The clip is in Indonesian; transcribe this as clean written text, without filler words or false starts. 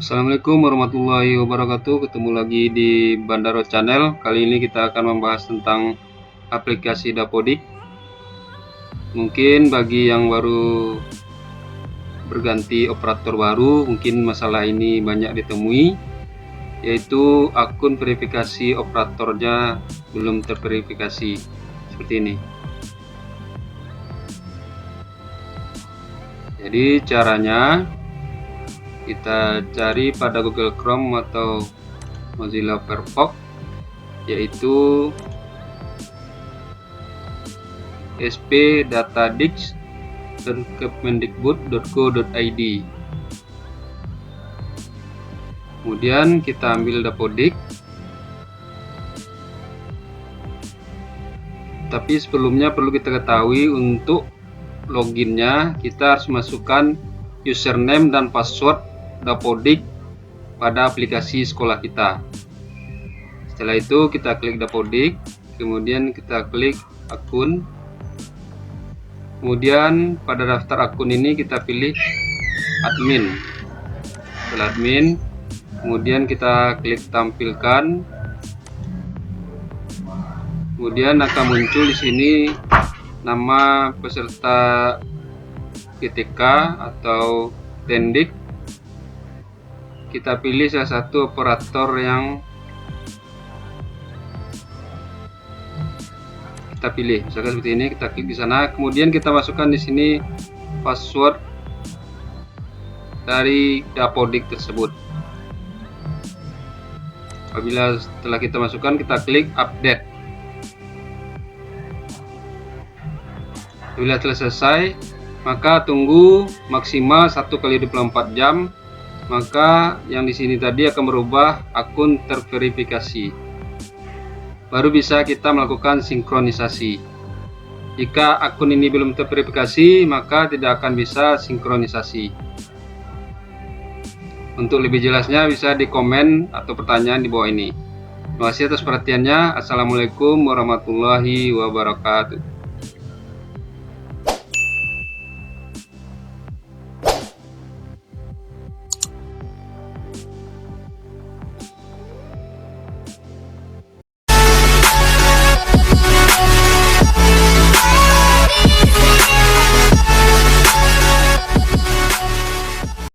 Assalamualaikum warahmatullahi wabarakatuh. Ketemu lagi di Bandaro Channel. Kali ini kita akan membahas tentang aplikasi Dapodik. Mungkin bagi yang baru berganti operator baru, mungkin masalah ini banyak ditemui, yaitu akun verifikasi operatornya belum terverifikasi. Seperti ini. Jadi caranya, kita cari pada Google Chrome atau Mozilla Firefox, yaitu sp.datadix.kemendikbud.go.id. Kemudian kita ambil Dapodik. Tapi sebelumnya perlu kita ketahui, untuk loginnya kita harus masukkan username dan password Dapodik pada aplikasi sekolah kita. Setelah itu kita klik Dapodik, kemudian kita klik akun. Kemudian pada daftar akun ini kita pilih admin. Setelah admin, kemudian kita klik tampilkan. Kemudian akan muncul di sini nama peserta GTK atau Tendik. Kita pilih salah satu operator yang kita pilih, misalkan seperti ini. Kita klik di sana, kemudian kita masukkan di sini password dari Dapodik tersebut. Apabila setelah kita masukkan, kita klik update. Apabila telah selesai, maka tunggu maksimal 1x24 jam. Maka yang di sini tadi akan berubah akun terverifikasi. Baru bisa kita melakukan sinkronisasi. Jika akun ini belum terverifikasi, maka tidak akan bisa sinkronisasi. Untuk lebih jelasnya bisa di komen atau pertanyaan di bawah ini. Terima kasih atas perhatiannya. Assalamualaikum warahmatullahi wabarakatuh.